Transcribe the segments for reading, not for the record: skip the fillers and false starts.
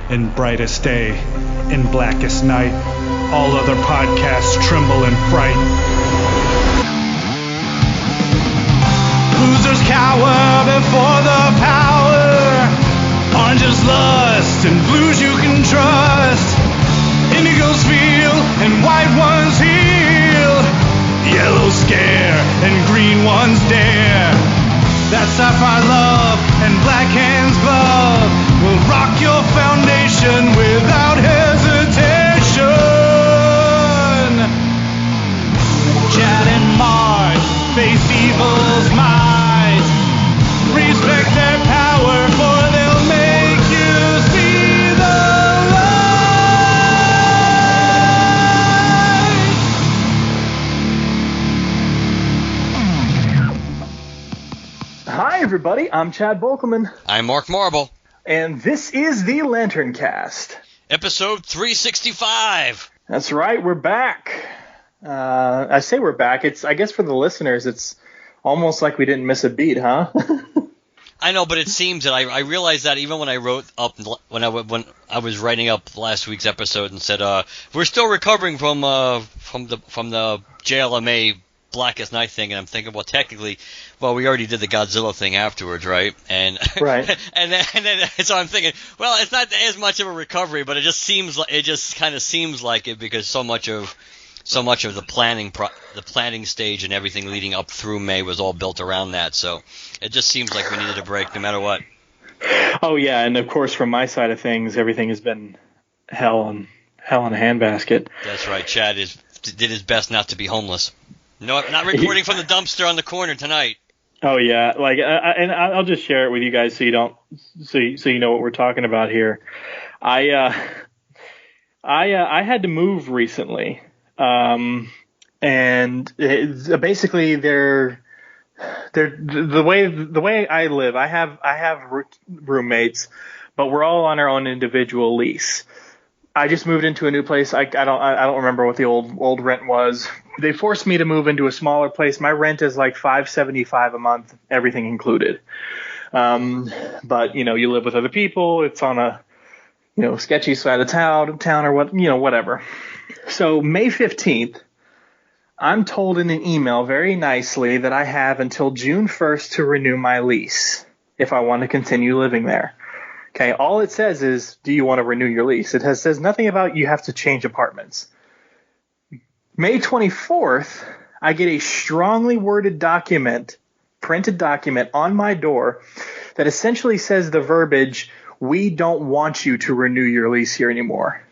In brightest day, in blackest night, all other podcasts tremble in fright. Losers cower before the power. Orange is lust and blues you can trust. Indigos feel and white ones heal. Yellow scare and green ones dare. That sapphire love and black hands glove will rock your foundation without hesitation. Chad and Marge face evil's might. Respect their power, for they'll make you see the light. Hi, everybody. I'm Chad Bokelman. I'm Mark Marble. And this is the LanternCast. Episode 365. That's right. We're back. I say we're back. I guess for the listeners, it's almost like we didn't miss a beat, huh? I know, but it seems that I realized that even when I wrote up when I was writing up last week's episode and said we're still recovering from the JLMA Blackest Night thing, and I'm thinking, well, technically, we already did the Godzilla thing afterwards, right? And right. and then so I'm thinking, well, it's not as much of a recovery, but it just kind of seems like it, because so much of the planning stage and everything leading up through May was all built around that. So it just seems like we needed a break no matter what. Oh yeah, and of course from my side of things, everything has been hell in a handbasket. That's right. Chad did his best not to be homeless. No, not recording from the dumpster on the corner tonight. Oh yeah, and I'll just share it with you guys so you know what we're talking about here. I had to move recently. And basically the way I live, I have roommates, but we're all on our own individual lease. I just moved into a new place. I don't remember what the old rent was. They forced me to move into a smaller place. My rent is like $575 a month, everything included. But you live with other people. It's on a sketchy side of town or whatever. So May 15th, I'm told in an email very nicely that I have until June 1st to renew my lease if I want to continue living there. Okay, all it says is, do you want to renew your lease? It says nothing about you have to change apartments. May 24th, I get a strongly worded printed document on my door that essentially says the verbiage, we don't want you to renew your lease here anymore.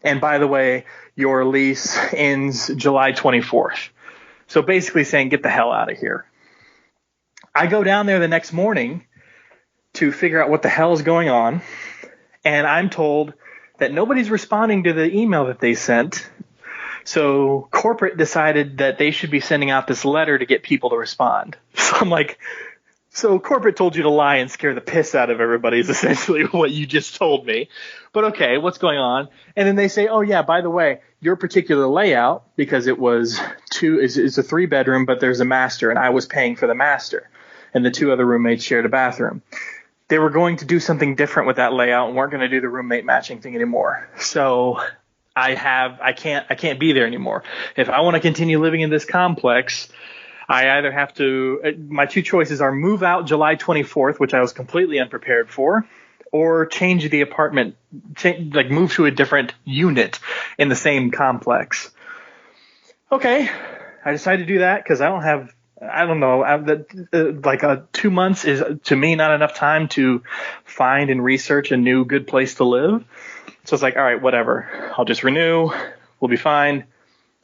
And by the way, your lease ends July 24th. So basically saying, get the hell out of here. I go down there the next morning to figure out what the hell is going on. And I'm told that nobody's responding to the email that they sent. So corporate decided that they should be sending out this letter to get people to respond. So I'm like, so corporate told you to lie and scare the piss out of everybody is essentially what you just told me. But okay, what's going on? And then they say, oh yeah, by the way, your particular layout, because it's a 3-bedroom, but there's a master, and I was paying for the master, and the 2 other roommates shared a bathroom. They were going to do something different with that layout and weren't going to do the roommate matching thing anymore. So I can't be there anymore. If I want to continue living in this complex, I either have to, my 2 choices are move out July 24th, which I was completely unprepared for, or change the apartment, move to a different unit in the same complex. Okay, I decided to do that because I don't know, 2 months is to me not enough time to find and research a new good place to live. So it's like, all right, whatever, I'll just renew, we'll be fine.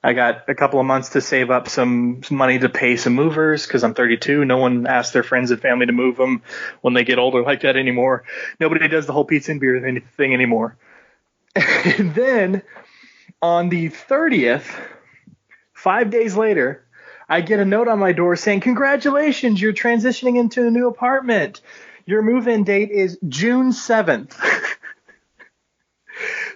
I got a couple of months to save up some money to pay some movers because I'm 32. No one asks their friends and family to move them when they get older like that anymore. Nobody does the whole pizza and beer thing anymore. And then on the 30th, 5 days later, I get a note on my door saying, congratulations, you're transitioning into a new apartment. Your move-in date is June 7th.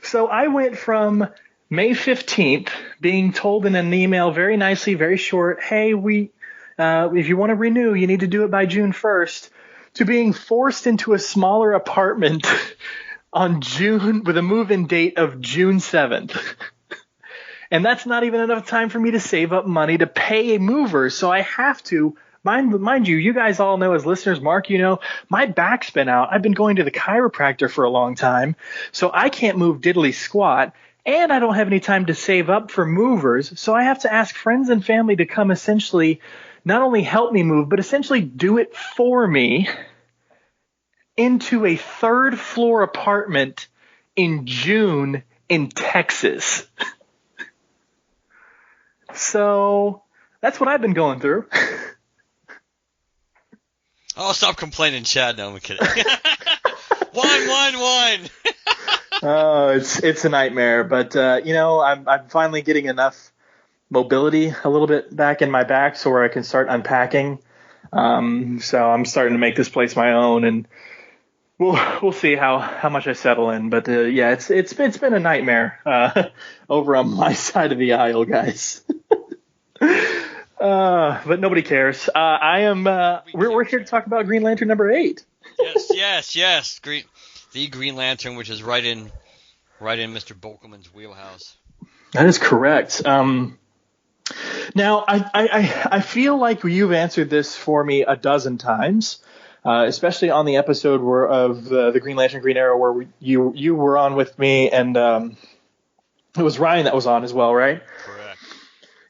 So I went from May 15th, being told in an email very nicely, very short, hey, if you want to renew, you need to do it by June 1st, to being forced into a smaller apartment with a move-in date of June 7th. And that's not even enough time for me to save up money to pay a mover. So I have to, mind you, you guys all know as listeners, Mark, you know, my back's been out. I've been going to the chiropractor for a long time. So I can't move diddly squat. And I don't have any time to save up for movers. So I have to ask friends and family to come essentially not only help me move, but essentially do it for me into a third floor apartment in June in Texas. So that's what I've been going through. Oh, stop complaining, Chad. No, I'm kidding. One. Oh, it's a nightmare. But, you know, I'm finally getting enough mobility a little bit back in my back so where I can start unpacking. So I'm starting to make this place my own, and we'll see how much I settle in. But, yeah, it's been a nightmare over on my side of the aisle, guys. But nobody cares. We're here to talk about Green Lantern number 8. Yes. The Green Lantern, which is right in Mr. Bokelman's wheelhouse. That is correct. Now I feel like you've answered this for me a dozen times, especially on the episode of the Green Lantern Green Arrow where you were on with me, and it was Ryan that was on as well, right? Correct.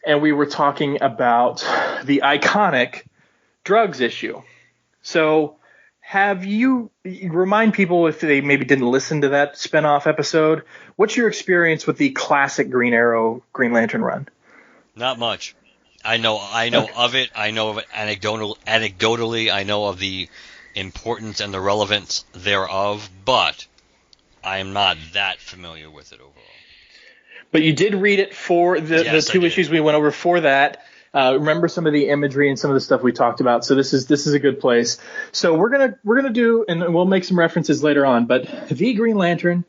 And we were talking about the iconic drugs issue. So have you remind people, if they maybe didn't listen to that spinoff episode, what's your experience with the classic Green Arrow Green Lantern run? Not much. I know okay. Of it. I know of it anecdotally. I know of the importance and the relevance thereof, but I am not that familiar with it overall. But you did read it for the two issues we went over for that. Remember some of the imagery and some of the stuff we talked about. So this is a good place. So we're gonna do, and we'll make some references later on. But the Green Lantern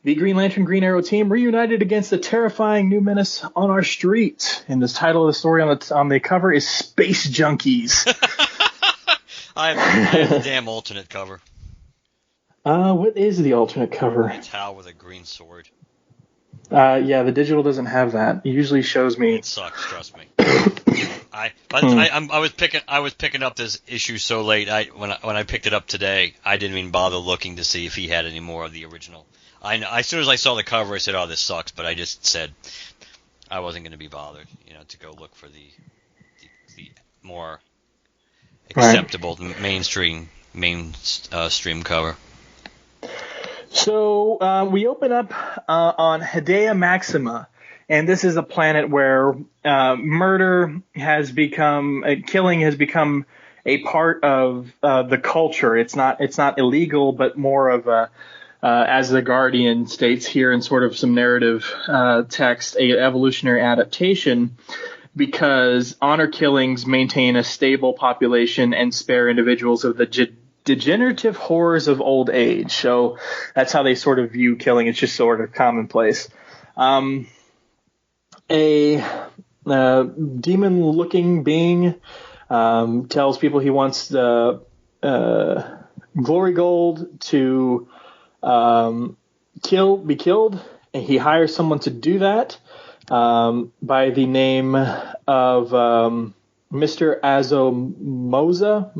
Green Arrow team reunited against the terrifying new menace on our street. And the title of the story on the cover is Space Junkies. I have the damn alternate cover. What is the alternate cover? It's Hal with a green sword. Yeah, the digital doesn't have that. It usually shows me. It sucks, trust me. I was picking up this issue so late. When I picked it up today, I didn't even bother looking to see if he had any more of the original. As soon as I saw the cover, I said, "Oh, this sucks," but I just said I wasn't going to be bothered, to go look for the more acceptable mainstream cover. So we open up on Hedea Maxima, and this is a planet where killing has become a part of the culture. It's not illegal, but more of a, as the Guardian states here in sort of some narrative text, a evolutionary adaptation, because honor killings maintain a stable population and spare individuals of the degenerative horrors of old age. So that's how they sort of view killing. It's just sort of commonplace. A demon-looking being tells people he wants the Glory Gold to be killed, and he hires someone to do that by the name of Mr. Azomoza,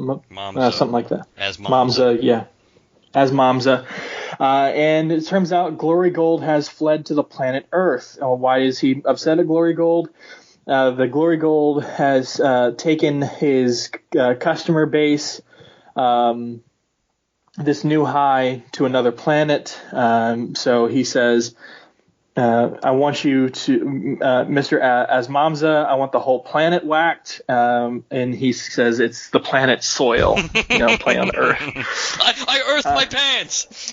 something like that. As Mamza, yeah. As Mamza. And it turns out Glory Gold has fled to the planet Earth. Why is he upset at Glory Gold? The Glory Gold has taken his customer base, this new high, to another planet. So he says, I want you to, Mr. Asmamza, I want the whole planet whacked. And he says it's the planet soil, play on Earth. I earthed my pants.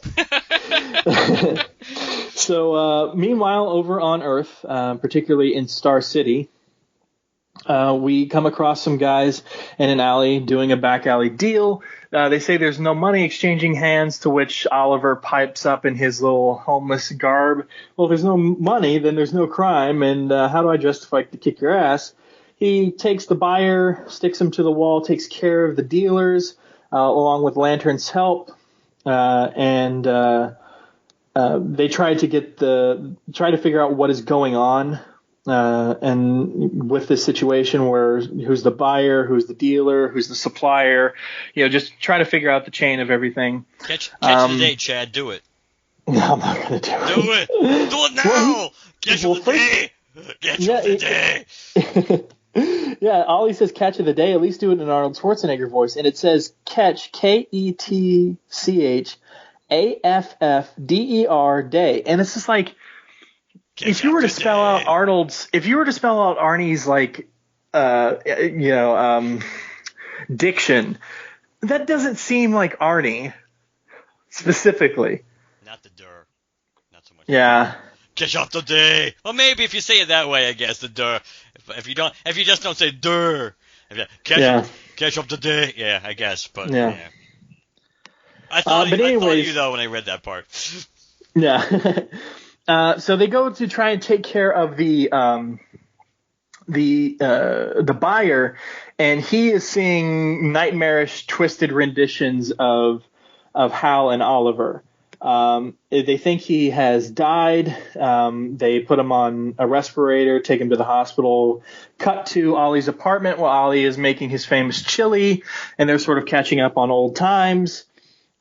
So, meanwhile, over on Earth, particularly in Star City, we come across some guys in an alley doing a back alley deal. They say there's no money exchanging hands, to which Oliver pipes up in his little homeless garb. Well, if there's no money, then there's no crime, and how do I justify to kick your ass? He takes the buyer, sticks him to the wall, takes care of the dealers, along with Lantern's help, and they try to figure out what is going on, and with this situation where who's the buyer, who's the dealer, who's the supplier, just try to figure out the chain of everything. Catch it today, Chad. Do it. No, I'm not going to do it. Do it. Do it now. Catch of the day. Catch of the day. Yeah, Ollie says catch of the day. At least do it in an Arnold Schwarzenegger voice. And it says catch, KETCH, AFFDER day. And it's just like, if you were to spell out Arnie's diction, that doesn't seem like Arnie specifically. Not the dur. Not so much. Yeah. Catch up the day. Well, maybe if you say it that way, I guess the dur. If you just don't say dur, catch up the day. Yeah, I guess. But yeah. I thought you though when I read that part. Yeah. So they go to try and take care of the buyer, and he is seeing nightmarish, twisted renditions of Hal and Oliver. They think he has died. They put him on a respirator, take him to the hospital. Cut to Ollie's apartment while Ollie is making his famous chili, and they're sort of catching up on old times.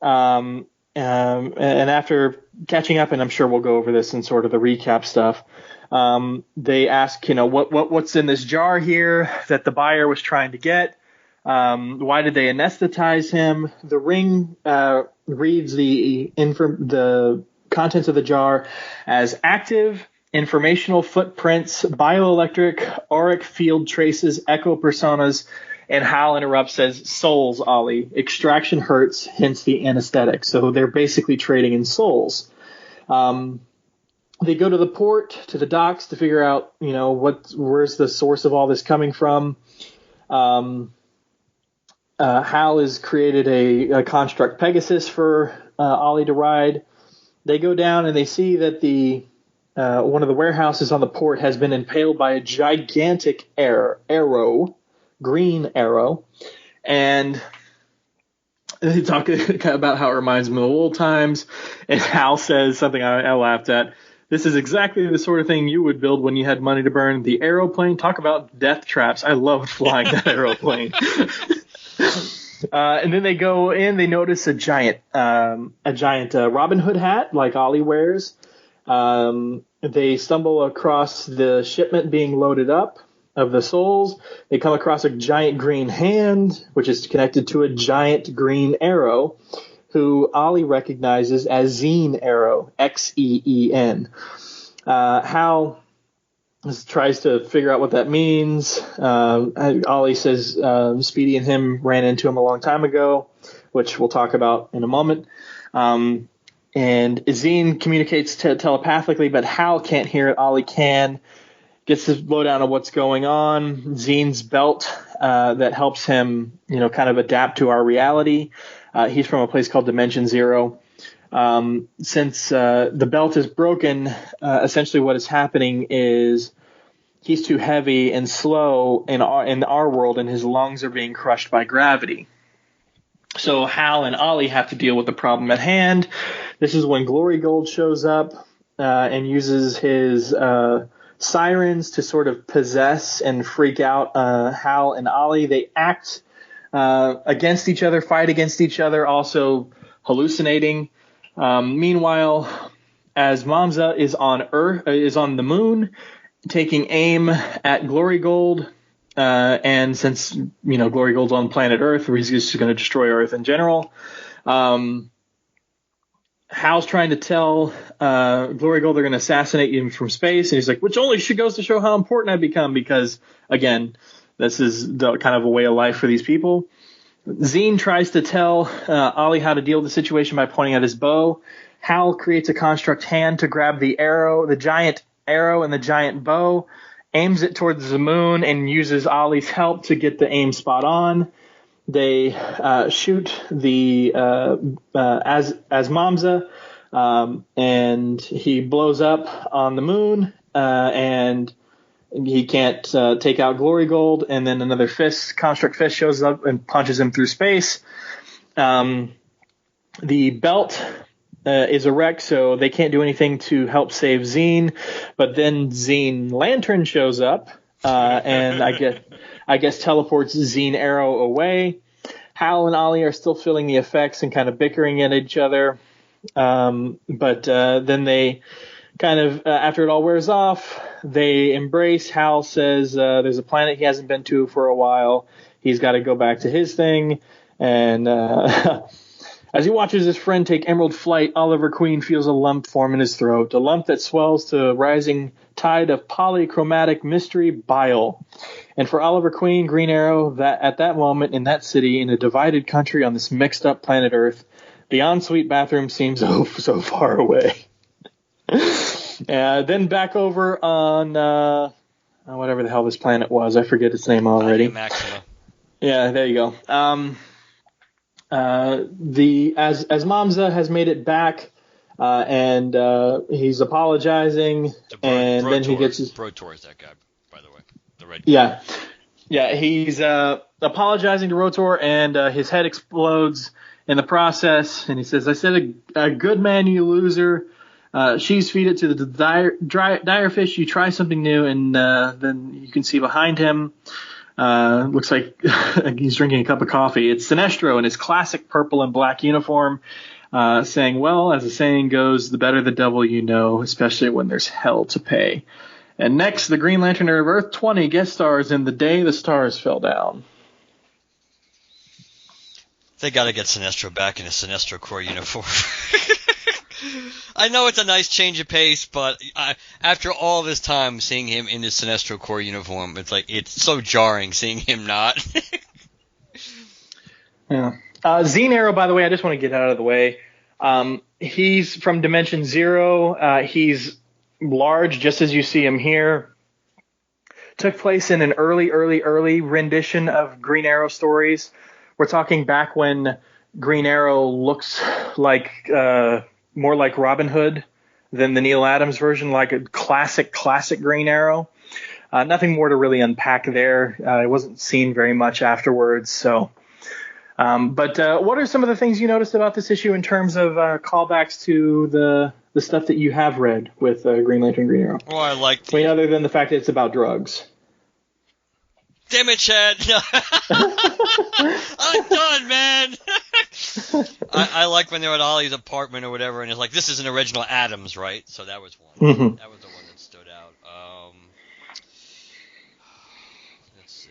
And after catching up, and I'm sure we'll go over this in sort of the recap stuff, they ask, what's in this jar here that the buyer was trying to get? Why did they anesthetize him? The ring reads the contents of the jar as active, informational footprints, bioelectric, auric field traces, echo personas, and Hal interrupts, says, souls, Ollie. Extraction hurts, hence the anesthetic. So they're basically trading in souls. They go to the port, to the docks, to figure out, where's the source of all this coming from. Hal has created a construct Pegasus for Ollie to ride. They go down and they see that one of the warehouses on the port has been impaled by a gigantic arrow, green arrow, and they talk about how it reminds them of the old times. And Hal says something I laughed at. This is exactly the sort of thing you would build when you had money to burn. The aeroplane. Talk about death traps. I loved flying that aeroplane. And then they go in. They notice a giant Robin Hood hat like Ollie wears. They stumble across the shipment being loaded up of the souls. They come across a giant green hand, which is connected to a giant green arrow, who Ollie recognizes as Xeen Arrow, Xeen. Hal tries to figure out what that means. Ollie says Speedy and him ran into him a long time ago, which we'll talk about in a moment. And Xeen communicates telepathically, but Hal can't hear it. Ollie can. Gets the lowdown of what's going on. Xeen's belt that helps him, kind of adapt to our reality. He's from a place called Dimension Zero. Since the belt is broken, essentially what is happening is he's too heavy and slow in our world, and his lungs are being crushed by gravity. So Hal and Ollie have to deal with the problem at hand. This is when Glory Gold shows up and uses his sirens to sort of possess and freak out Hal and Ollie. They act against each other, fight against each other, also hallucinating. Meanwhile, as Mamza is on the moon, taking aim at Glory Gold, and since Glory Gold's on planet Earth, he's just going to destroy Earth in general. Hal's trying to tell Glory Gold they're going to assassinate him from space, and he's like, which only goes to show how important I've become, because again, this is the kind of a way of life for these people. Xeen tries to tell Ollie how to deal with the situation by pointing at his bow. Hal creates a construct hand to grab the giant arrow and the giant bow, aims it towards the moon, and uses Ollie's help to get the aim spot on. They shoot the Mamza, and he blows up on the moon, and he can't take out Glory Gold, and then another construct fist shows up and punches him through space. The belt is a wreck, so they can't do anything to help save Zine. But then Zine Lantern shows up, and I guess teleports Zine Arrow away. Hal and Ollie are still feeling the effects and kind of bickering at each other. But then they kind of, after it all wears off, they embrace. Hal says there's a planet he hasn't been to for a while. He's got to go back to his thing. And as he watches his friend take emerald flight, Oliver Queen feels a lump form in his throat, a lump that swells to a rising tide of polychromatic mystery bile. And for Oliver Queen, Green Arrow, that at that moment in that city, in a divided country on this mixed-up planet Earth, the ensuite bathroom seems so far away. Then back over on whatever the hell this planet was. I forget its name already. Maxima. Yeah, there you go. As Mamza has made it back, and he's apologizing, and then he gets his Brotor is that guy, by the way, the red guy. Yeah, he's apologizing to Rotor, and his head explodes in the process, and he says, "I said a good man, you loser. She's feed it to the dire fish. You try something new," and then you can see behind him. Looks like he's drinking a cup of coffee. It's Sinestro in his classic purple and black uniform, saying, "Well, as the saying goes, the better the devil you know, especially when there's hell to pay." And next, the Green Lantern of Earth 20 guest stars in The Day the Stars Fell Down. They got to get Sinestro back in a Sinestro Corps uniform. I know it's a nice change of pace, but after all this time seeing him in his Sinestro Corps uniform, it's so jarring seeing him not. Yeah. Zine Arrow, by the way, I just want to get out of the way. He's from Dimension Zero. He's large, just as you see him here. Took place in an early rendition of Green Arrow stories. We're talking back when Green Arrow looks like more like Robin Hood than the Neil Adams version, like a classic Green Arrow. Nothing more to really unpack there. It wasn't seen very much afterwards. So, but what are some of the things you noticed about this issue in terms of callbacks to the stuff that you have read with Green Lantern, Green Arrow? Well, I other than the fact that it's about drugs. Damn it, Chad! I'm done, man. I like when they're at Ollie's apartment or whatever, and it's like, this is an original Adams, right? So that was one. Mm-hmm. That was the one that stood out. Let's see.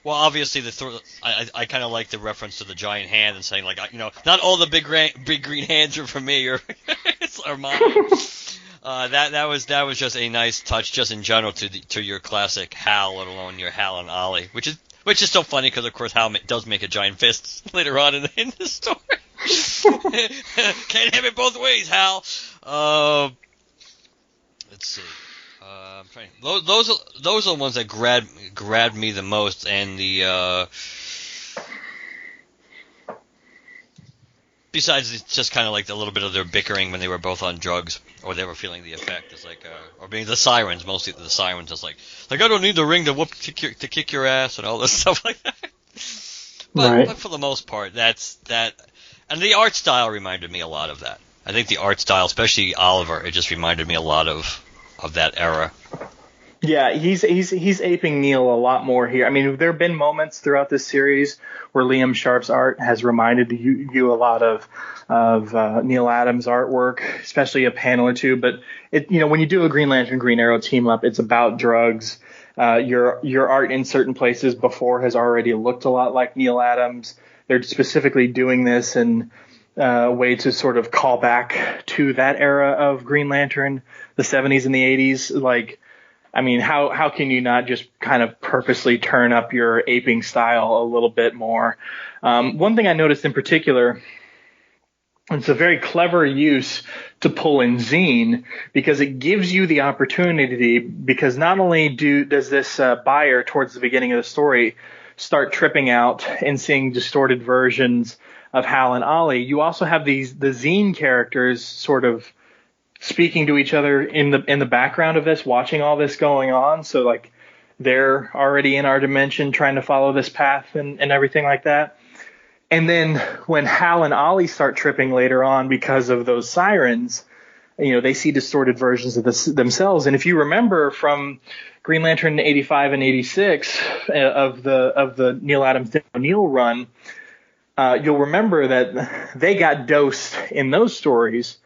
Well, obviously, I kind of like the reference to the giant hand and saying, like, not all the big green hands are for me or mine. That was just a nice touch, just in general, to your classic Hal, let alone your Hal and Ollie, which is so funny because, of course, Hal does make a giant fist later on in the story. Can't have it both ways, Hal. Let's see. I'm trying. Those are the ones that grabbed me the most, and the besides, it's just kind of like a little bit of their bickering when they were both on drugs, or they were feeling the effect. It's like, or being the sirens, mostly the sirens. It's like I don't need the ring to kick your ass and all this stuff like that. But for the most part, that's that. And the art style reminded me a lot of that. I think the art style, especially Oliver, it just reminded me a lot of that era. Yeah, he's aping Neil a lot more here. I mean, there have been moments throughout this series where Liam Sharp's art has reminded you a lot of Neil Adams' artwork, especially a panel or two. But when you do a Green Lantern, Green Arrow team up, it's about drugs. Your art in certain places before has already looked a lot like Neil Adams. They're specifically doing this in a way to sort of call back to that era of Green Lantern, the 70s and the 80s. Like, I mean, how can you not just kind of purposely turn up your aping style a little bit more? One thing I noticed in particular, it's a very clever use to pull in Zine because it gives you the opportunity, because not only does this buyer towards the beginning of the story start tripping out and seeing distorted versions of Hal and Ollie, you also have the Zine characters sort of speaking to each other in the background of this, watching all this going on. So like they're already in our dimension trying to follow this path and everything like that. And then when Hal and Ollie start tripping later on because of those sirens, they see distorted versions of themselves. And if you remember from Green Lantern 85 and 86 of the Neil Adams Dan O'Neill run, you'll remember that they got dosed in those stories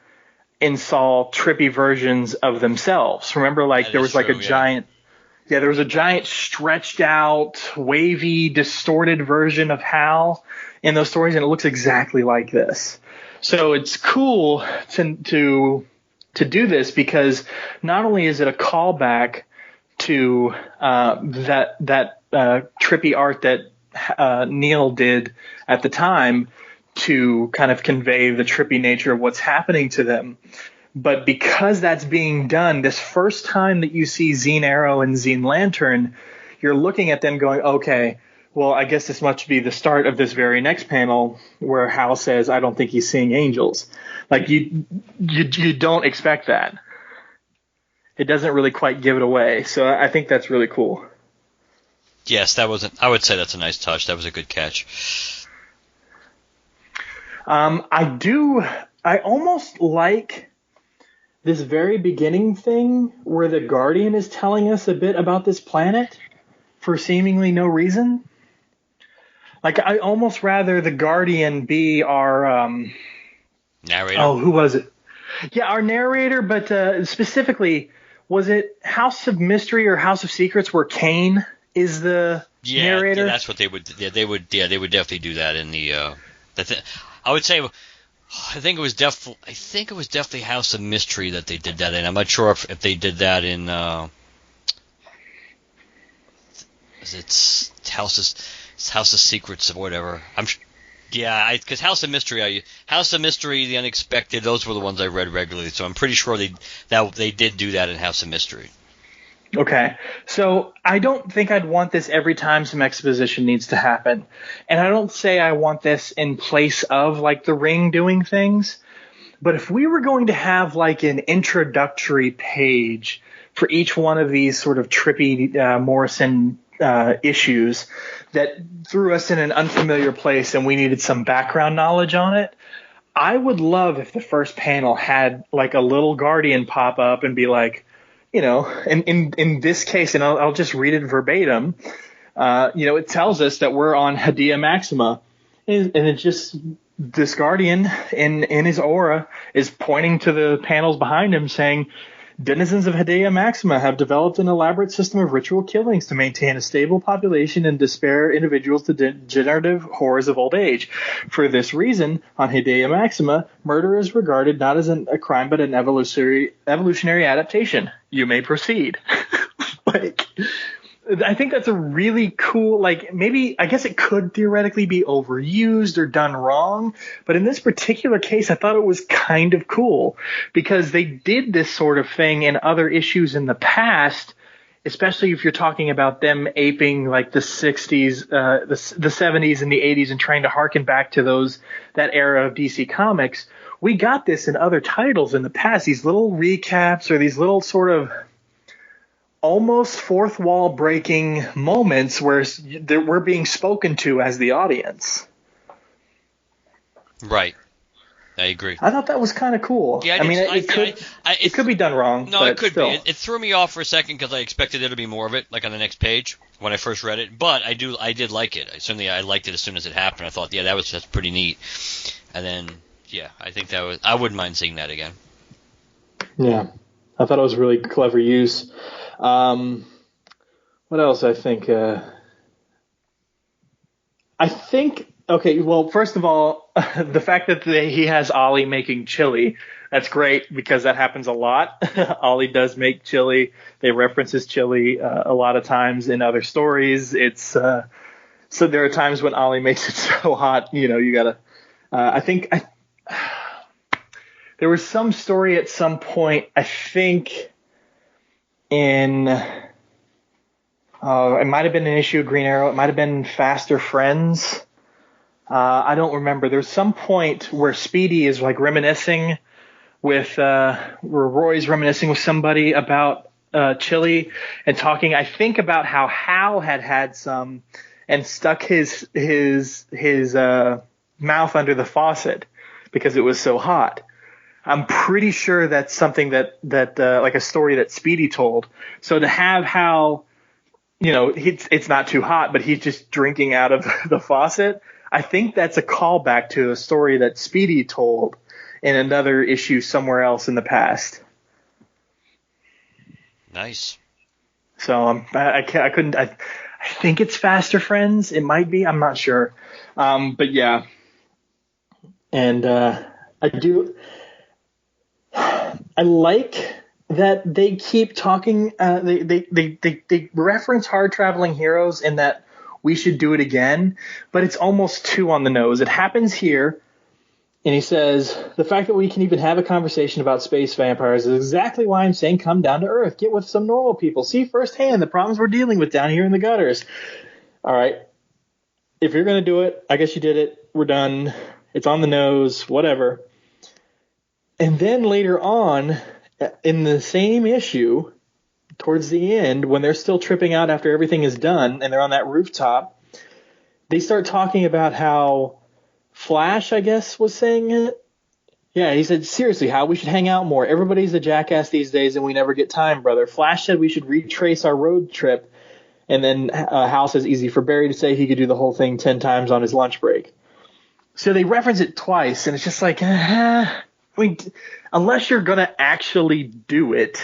and saw trippy versions of themselves. Remember, there was a giant stretched out, wavy, distorted version of Hal in those stories, and it looks exactly like this. So it's cool to do this, because not only is it a callback to that trippy art that Neil did at the time to kind of convey the trippy nature of what's happening to them, but because that's being done, this first time that you see Zine Arrow and Zine Lantern, you're looking at them going, okay, well, I guess this must be the start of this very next panel where Hal says, I don't think he's seeing angels. You don't expect that. It doesn't really quite give it away. So I think that's really cool. Yes, I would say that's a nice touch. That was a good catch. I almost like this very beginning thing where the Guardian is telling us a bit about this planet for seemingly no reason. I almost rather the Guardian be our narrator. Oh, who was it? Yeah, our narrator, but specifically, was it House of Mystery or House of Secrets where Kane is the narrator? Yeah, that's what they would. Yeah, they would definitely do that in the. I would say. I think it was definitely House of Mystery that they did that in. I'm not sure if they did that in. It's House of Secrets or whatever. Because House of Mystery, The Unexpected, those were the ones I read regularly. So I'm pretty sure they did do that in House of Mystery. Okay, so I don't think I'd want this every time some exposition needs to happen. And I don't say I want this in place of the Ring doing things. But if we were going to have an introductory page for each one of these sort of trippy Morrison issues that threw us in an unfamiliar place and we needed some background knowledge on it, I would love if the first panel had a little Guardian pop up and be in this case, and I'll just read it verbatim, it tells us that we're on Hedea Maxima, and it's just this Guardian in his aura is pointing to the panels behind him saying, denizens of Hedea Maxima have developed an elaborate system of ritual killings to maintain a stable population and to spare individuals the degenerative horrors of old age. For this reason, on Hedea Maxima, murder is regarded not as a crime but an evolutionary adaptation. You may proceed. I think that's a really cool, maybe, I guess it could theoretically be overused or done wrong, but in this particular case, I thought it was kind of cool because they did this sort of thing in other issues in the past, especially if you're talking about them aping the 60s, the 70s and the 80s and trying to harken back to that era of DC Comics. We got this in other titles in the past, these little recaps or these little sort of almost fourth wall breaking moments where we're being spoken to as the audience. Right. I agree. I thought that was kind of cool. Yeah, it could be done wrong. No, but it could still. be. It threw me off for a second because I expected there to be more of it, on the next page when I first read it. But I did like it. I liked it as soon as it happened. I thought, that's pretty neat. And then, I think I wouldn't mind seeing that again. Yeah, I thought it was really clever use. What else? I think, okay, well, first of all, the fact that he has Ollie making chili, that's great because that happens a lot. Ollie does make chili. They reference his chili a lot of times in other stories. It's so there are times when Ollie makes it so hot, you gotta. I think there was some story at some point. I think in. It might have been an issue of Green Arrow. It might have been Faster Friends. I don't remember. There's some point where Speedy is reminiscing with, where Roy's reminiscing with somebody about chili and talking, I think, about how Hal had some and stuck his mouth under the faucet because it was so hot. I'm pretty sure that's something that like a story that Speedy told. So to have how, it's not too hot, but he's just drinking out of the faucet, I think that's a callback to a story that Speedy told in another issue somewhere else in the past. Nice. So I think it's Faster Friends. It might be. I'm not sure. But yeah. And I like that they keep talking. They reference Hard Traveling Heroes in that we should do it again, but it's almost too on the nose. It happens here, and he says, the fact that we can even have a conversation about space vampires is exactly why I'm saying come down to Earth. Get with some normal people. See firsthand the problems we're dealing with down here in the gutters. All right. If you're going to do it, I guess you did it. We're done. It's on the nose, whatever. And then later on, in the same issue, towards the end, when they're still tripping out after everything is done and they're on that rooftop, they start talking about how Flash, I guess, was saying it. Yeah, he said, seriously, how we should hang out more. Everybody's a jackass these days and we never get time, brother. Flash said we should retrace our road trip. And then Hal says, easy for Barry to say he could do the whole thing 10 times on his lunch break. So they reference it twice, and it's just like, I mean, unless you're going to actually do it,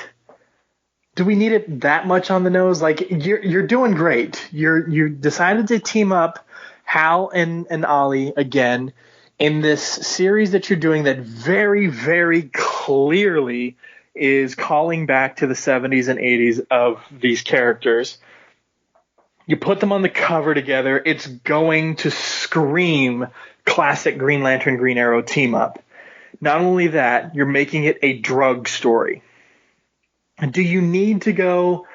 do we need it that much on the nose? Like, you're doing great. You decided to team up Hal and Ollie again in this series that you're doing that very, very clearly is calling back to the 70s and 80s of these characters. You put them on the cover together, it's going to scream classic Green Lantern, Green Arrow team up. Not only that, you're making it a drug story. Do you need to go,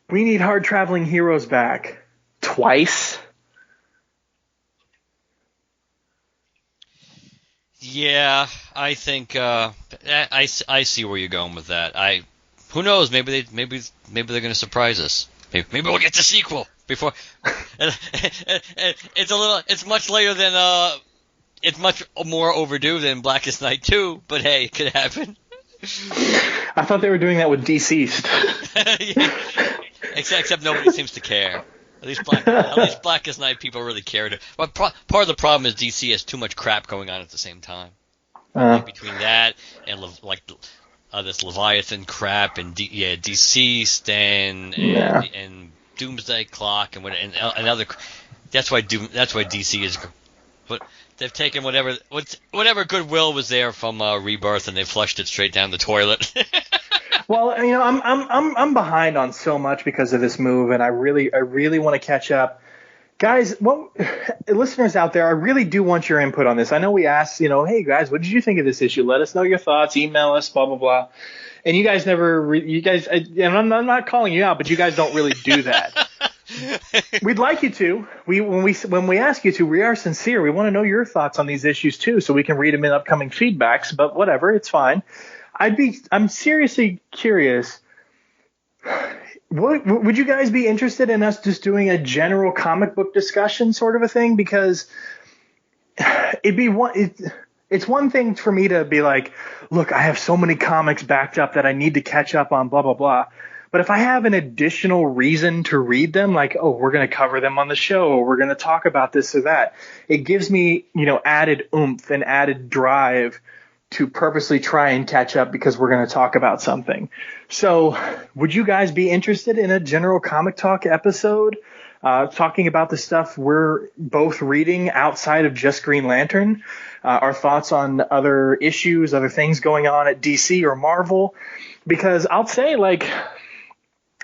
we need Hard Traveling Heroes back twice? Yeah, I think I see where you're going with that. Who knows? Maybe they're going to surprise us. Maybe we'll get the sequel before. It's much later than it's much more overdue than Blackest Night 2, but hey, it could happen. I thought they were doing that with Deceased. Except nobody seems to care. At least Blackest Night people really cared. But part of the problem is DC has too much crap going on at the same time. Like between that and this Leviathan crap and Deceased and Doomsday Clock and other. That's why DC is. But they've taken whatever goodwill was there from Rebirth and they flushed it straight down the toilet. Well, I'm behind on so much because of this move, and I really want to catch up. Guys, listeners out there, I really do want your input on this. I know we asked, hey guys, what did you think of this issue? Let us know your thoughts. Email us, blah blah blah. And you guys and I'm not calling you out, but you guys don't really do that. We'd like you to. When we ask you to, we are sincere. We want to know your thoughts on these issues too, so we can read them in upcoming feedbacks. But whatever, it's fine. I'm seriously curious. Would you guys be interested in us just doing a general comic book discussion sort of a thing? Because it's one thing for me to be like, look, I have so many comics backed up that I need to catch up on, blah, blah, blah. But if I have an additional reason to read them, like, oh, we're going to cover them on the show, or we're going to talk about this or that, it gives me, added oomph and added drive to purposely try and catch up because we're going to talk about something. So would you guys be interested in a general comic talk episode talking about the stuff we're both reading outside of just Green Lantern, our thoughts on other issues, other things going on at DC or Marvel? Because I'll say,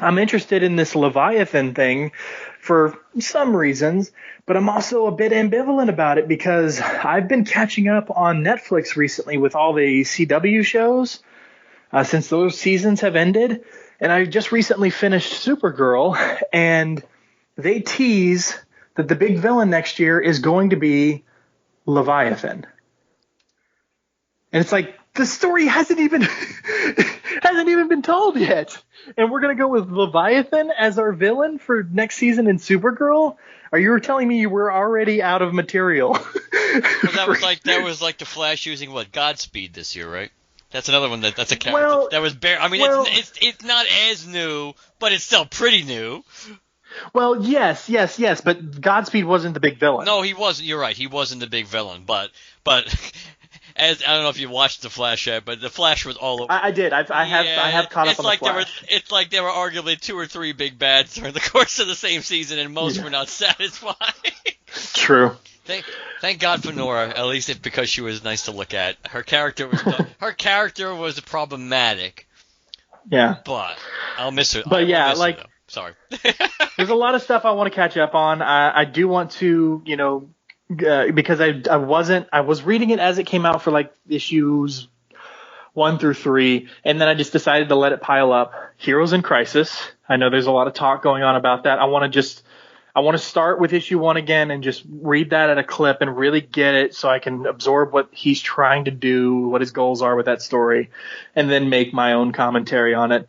I'm interested in this Leviathan thing for some reasons, but I'm also a bit ambivalent about it because I've been catching up on Netflix recently with all the CW shows since those seasons have ended. And I just recently finished Supergirl, and they tease that the big villain next year is going to be Leviathan. And it's like, the story hasn't even been told yet. And we're gonna go with Leviathan as our villain for next season in Supergirl? Are you telling me you were already out of material? Well, that was like the Flash using Godspeed this year, right? That's another one that's a character that was bare. I mean, it's not as new, but it's still pretty new. Well, yes, but Godspeed wasn't the big villain. No, he wasn't. You're right. He wasn't the big villain, but as I don't know if you watched the Flash yet, but the Flash was all over. I did. I have caught up on the Flash. It's like there were arguably 2 or 3 big bads during the course of the same season, and most were not satisfied. True. Thank God for Nora, at least because she was nice to look at. Her character was problematic. Yeah. But I'll miss her. But yeah, her, sorry. There's a lot of stuff I want to catch up on. I do want to, because I was reading it as it came out for like issues 1 through 3, and then I just decided to let it pile up. Heroes in Crisis. I know there's a lot of talk going on about that. I want to start with issue 1 again and just read that at a clip and really get it so I can absorb what he's trying to do, what his goals are with that story, and then make my own commentary on it.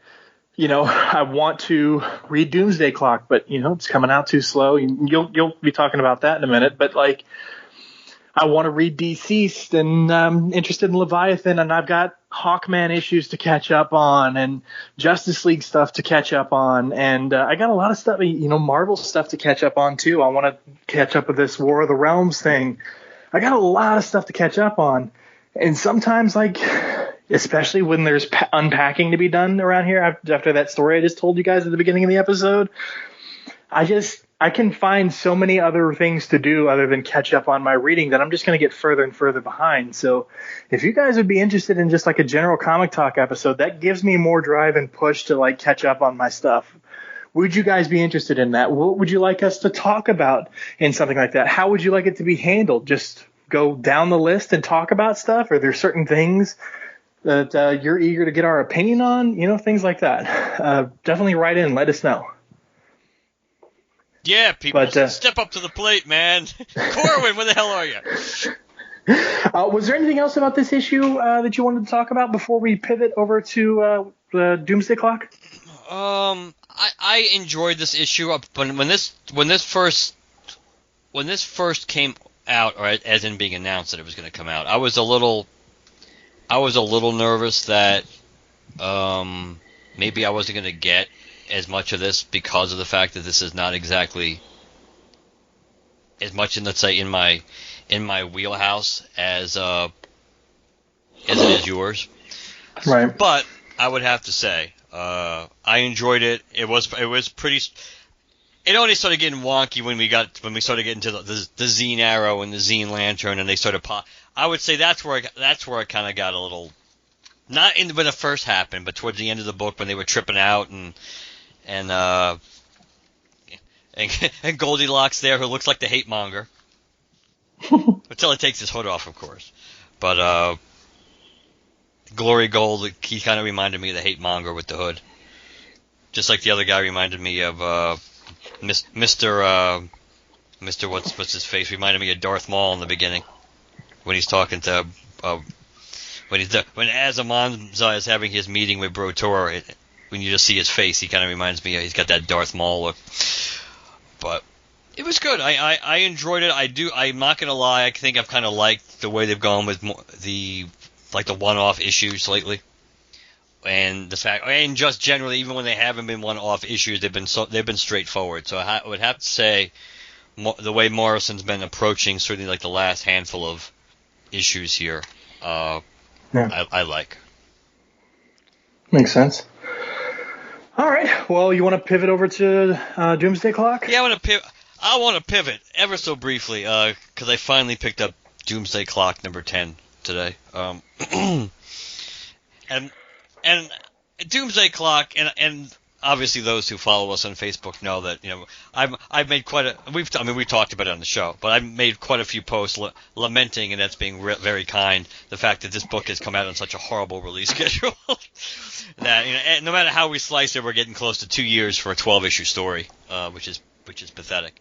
I want to read Doomsday Clock, but it's coming out too slow. You'll be talking about that in a minute, but I want to read Deceased, and I'm interested in Leviathan, and I've got Hawkman issues to catch up on, and Justice League stuff to catch up on, and I got a lot of stuff, Marvel stuff to catch up on too. I want to catch up with this War of the Realms thing. I got a lot of stuff to catch up on, and sometimes especially when there's unpacking to be done around here after that story I just told you guys at the beginning of the episode, I can find so many other things to do other than catch up on my reading that I'm just going to get further and further behind. So if you guys would be interested in just like a general comic talk episode, that gives me more drive and push to catch up on my stuff. Would you guys be interested in that? What would you like us to talk about in something like that? How would you like it to be handled? Just go down the list and talk about stuff? Are there certain things that you're eager to get our opinion on? Things like that. Definitely write in and let us know. Yeah, people, step up to the plate, man. Corwin, where the hell are you? Was there anything else about this issue that you wanted to talk about before we pivot over to the Doomsday Clock? I enjoyed this issue. When this first came out, or as in being announced that it was going to come out, I was a little nervous that maybe I wasn't going to get as much of this because of the fact that this is not exactly as much in, let's say, in my wheelhouse as it is yours. Right. But I would have to say I enjoyed it. It was pretty. It only started getting wonky when we started getting to the Zine Arrow and the Zine Lantern, and they started pop. I would say that's where I kind of got a little, not when it first happened, but towards the end of the book when they were tripping out and Goldilocks there, who looks like the hate monger until it takes his hood off, of course. But Glory Gold, he kind of reminded me of the hate monger with the hood, just like the other guy reminded me of Mr. What's his face, reminded me of Darth Maul in the beginning when he's talking to when Azamanza is having his meeting with Brotor. When you just see his face, he kind of reminds me. He's got that Darth Maul look. But it was good. I enjoyed it. I'm not gonna lie. I think I've kind of liked the way they've gone with the one-off issues lately, and the fact, and just generally, even when they haven't been one-off issues, they've been straightforward. So I would have to say the way Morrison's been approaching certainly the last handful of issues here, I like. Makes sense. All right. Well, you want to pivot over to Doomsday Clock? Yeah, I want to pivot ever so briefly because I finally picked up Doomsday Clock number 10 today. And Doomsday Clock, and obviously those who follow us on Facebook know that I've made we've talked about it on the show, but I've made quite a few posts lamenting, and that's being very kind, the fact that this book has come out on such a horrible release schedule that and no matter how we slice it, we're getting close to 2 years for a 12-issue story, which is pathetic.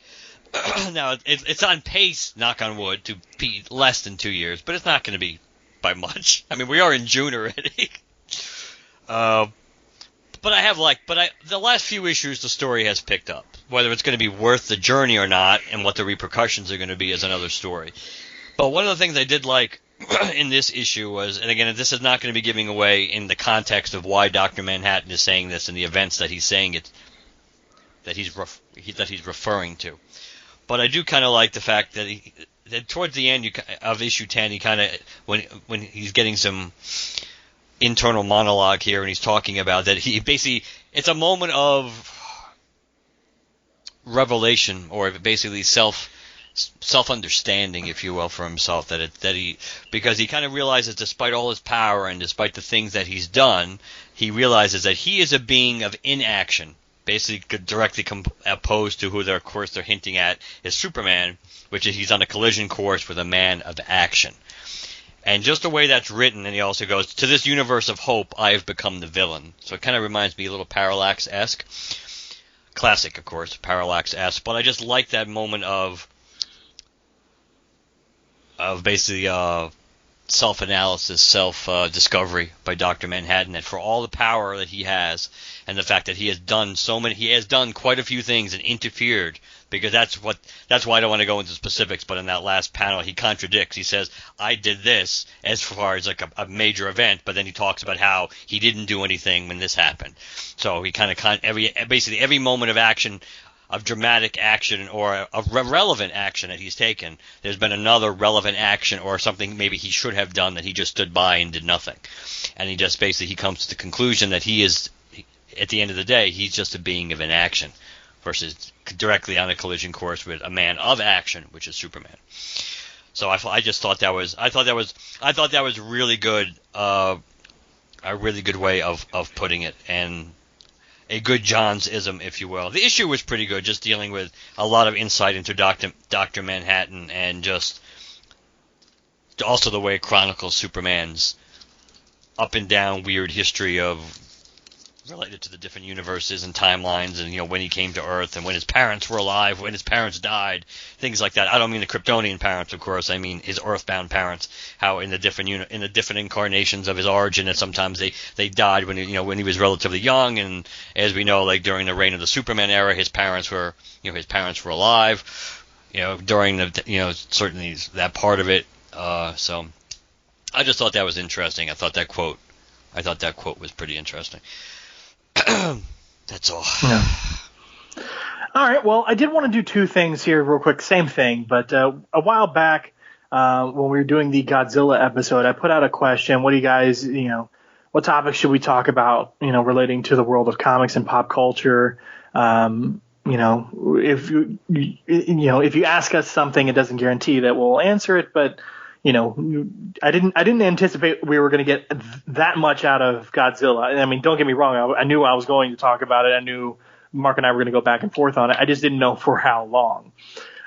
Now it's on pace, knock on wood, to be less than 2 years, but it's not going to be by much. I mean, we are in June already. But the last few issues the story has picked up. Whether it's going to be worth the journey or not, and what the repercussions are going to be, is another story. But one of the things I did like in this issue was, and again, this is not going to be giving away in the context of why Dr. Manhattan is saying this and the events that he's saying it, that he's referring to. But I do kind of like the fact that that towards the end of issue 10, he kind of, when he's getting some internal monologue here, and he's talking about that he basically, it's a moment of revelation, or basically self-understanding, if you will, for himself, because he kind of realizes, despite all his power and despite the things that he's done, he realizes that he is a being of inaction, basically directly opposed to who they're hinting at is Superman, which is he's on a collision course with a man of action. And just the way that's written, and he also goes, to this universe of hope, I have become the villain. So it kind of reminds me a little Parallax-esque. Classic, of course, Parallax-esque. But I just like that moment of basically self-analysis, self-discovery by Dr. Manhattan, that for all the power that he has, and the fact that he has done quite a few things and interfered, because that's why I don't want to go into specifics, but in that last panel he contradicts. He says, I did this as far as like a major event, but then he talks about how he didn't do anything when this happened. So he basically every moment of action, of dramatic action or of relevant action that he's taken, there's been another relevant action or something maybe he should have done that he just stood by and did nothing. And he just basically, he comes to the conclusion that he is, at the end of the day, he's just a being of inaction versus directly on a collision course with a man of action, which is Superman. So I just thought that was really good, a really good way of putting it, and a good Johns-ism, if you will. The issue was pretty good, just dealing with a lot of insight into Dr. Manhattan, and just also the way it chronicles Superman's up and down weird history of related to the different universes and timelines, and when he came to Earth, and when his parents were alive, when his parents died, things like that. I don't mean the Kryptonian parents, of course. I mean his Earthbound parents. How in the different incarnations of his origin, that sometimes they died when he was relatively young, and as we know, like during the reign of the Superman era, his parents were alive. During the certainly that part of it. So I just thought that was interesting. I thought that quote was pretty interesting. That's all. Yeah. All right. Well, I did want to do two things here real quick. Same thing, but a while back when we were doing the Godzilla episode, I put out a question. What do you guys, what topics should we talk about, relating to the world of comics and pop culture? If you ask us something, it doesn't guarantee that we'll answer it, but I didn't anticipate we were going to get that much out of Godzilla. I mean, don't get me wrong. I knew I was going to talk about it. I knew Mark and I were going to go back and forth on it. I just didn't know for how long.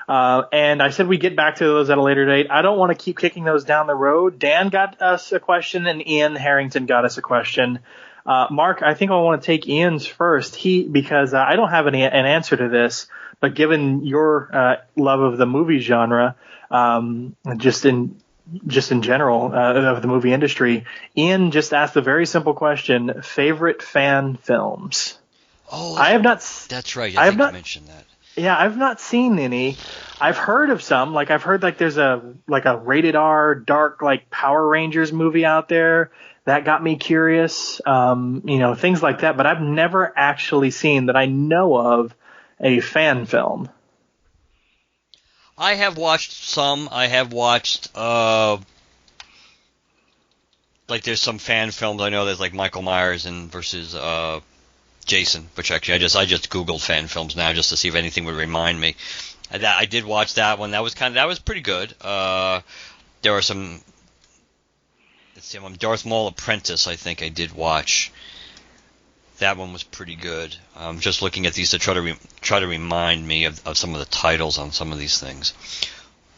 And I said we'd get back to those at a later date. I don't want to keep kicking those down the road. Dan got us a question, and Ian Harrington got us a question. Mark, I think I want to take Ian's first. Because I don't have an answer to this, but given your love of the movie genre, just in general of the movie industry, Ian just asked a very simple question: favorite fan films. Oh, I have not. That's right. I think you mentioned that. Yeah, I've not seen any. I've heard of some. I've heard there's a rated R dark Power Rangers movie out there that got me curious. Things like that. But I've never actually seen, that I know of, a fan film. I have watched some. I have watched there's some fan films. I know there's Michael Myers versus Jason, which actually I just Googled fan films now just to see if anything would remind me. I did watch that one. That was pretty good. There were some. Let's see, Darth Maul Apprentice, I think I did watch. That one was pretty good. Just looking at these to try to remind me of some of the titles on some of these things.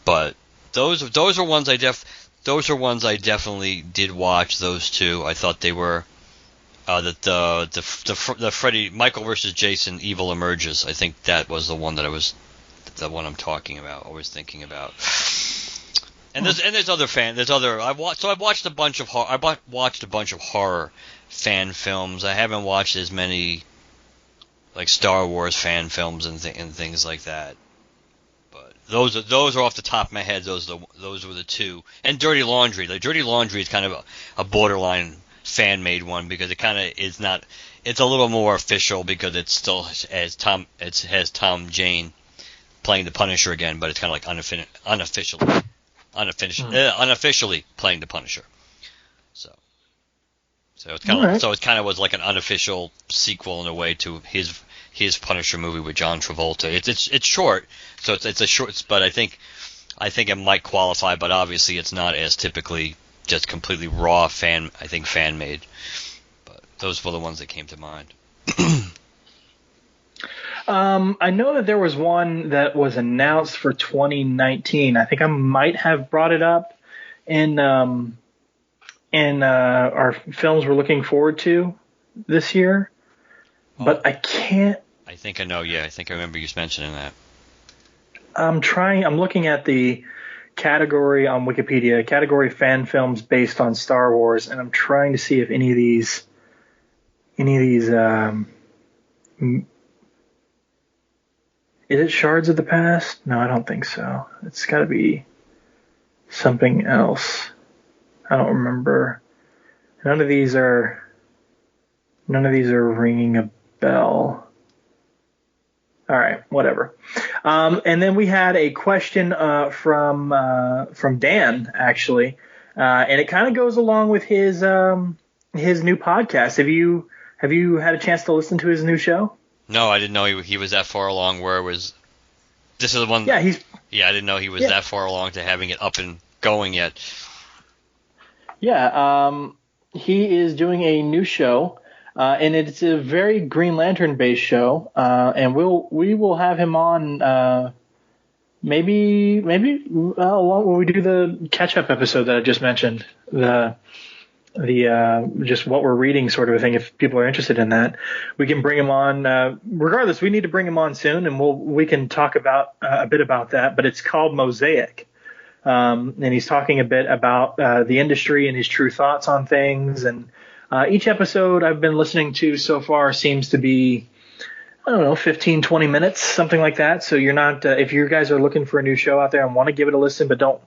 But those are ones I definitely did watch. Those two, I thought they were the Freddy Michael versus Jason Evil Emerges. I think that was the one I'm talking about. Always thinking about. And there's other I've watched a bunch of horror. fan films. I haven't watched as many like Star Wars fan films and things like that. But those are off the top of my head. Those were the two. And Dirty Laundry. Like Dirty Laundry is kind of a borderline fan made one because it kind of is not. It's a little more official because it still has Tom Jane playing the Punisher again, but it's kind of like unofficially playing the Punisher. So it's kind of Right. so it kind of was like an unofficial sequel in a way to his Punisher movie with John Travolta. It's short, so it's a short, but I think it might qualify, but obviously it's not as typically just completely raw fan made. But those were the ones that came to mind. I know that there was one that was announced for 2019. I think I might have brought it up in our films we're looking forward to this year, but I can't. I think I know. Yeah, I think I remember you mentioning that. I'm looking at the category on Wikipedia, category fan films based on Star Wars, and I'm trying to see if any of these. Is it Shards of the Past? No, I don't think so. It's got to be something else. I don't remember. None of these are ringing a bell. All right, whatever. And then we had a question from Dan, actually, and it kind of goes along with his new podcast. Have you had a chance to listen to his new show? No, I didn't know he was that far along. Where it was. This is the one. Yeah, I didn't know he was that far along to having it up and going yet. Yeah, he is doing a new show, and it's a very Green Lantern based show. And we will have him on maybe when we do the catch up episode that I just mentioned, the just what we're reading sort of a thing. If people are interested in that, we can bring him on. Regardless, we need to bring him on soon, and we can talk about a bit about that. But it's called Mosaic. And he's talking a bit about the industry and his true thoughts on things. And each episode I've been listening to so far seems to be, 15, 20 minutes, something like that. So you're not, if you guys are looking for a new show out there and want to give it a listen, but don't,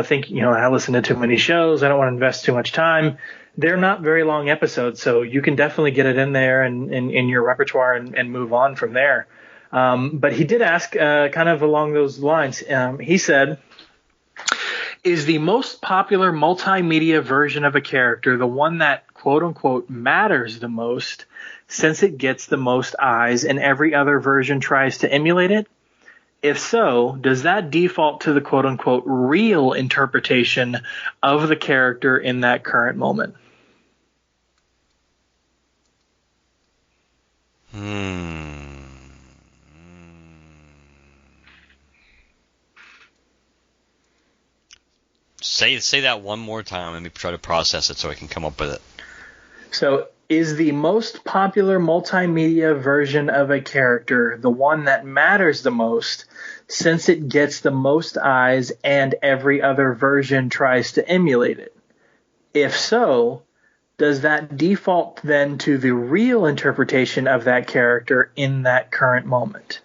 think, I listen to too many shows, I don't want to invest too much time. They're not very long episodes, so you can definitely get it in there and in your repertoire and move on from there. But he did ask kind of along those lines. He said, is the most popular multimedia version of a character the one that, quote unquote, matters the most since it gets the most eyes and every other version tries to emulate it? If so, does that default to the quote unquote real interpretation of the character in that current moment? Say that one more time. Let me try to process it so I can come up with it. So, is the most popular multimedia version of a character the one that matters the most since it gets the most eyes and every other version tries to emulate it? If so, does that default then to the real interpretation of that character in that current moment?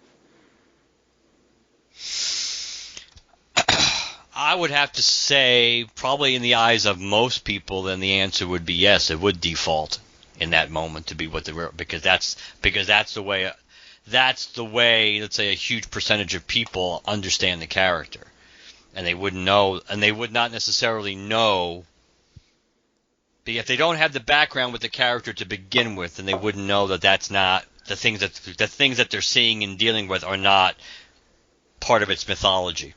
I would have to say, probably in the eyes of most people, then the answer would be yes. It would default in that moment to be what the real, because that's the way. That's the way. Let's say a huge percentage of people understand the character, and they wouldn't know, and they would not necessarily know. But if they don't have the background with the character to begin with, then they wouldn't know that that's not the things that they're seeing and dealing with are not part of its mythology.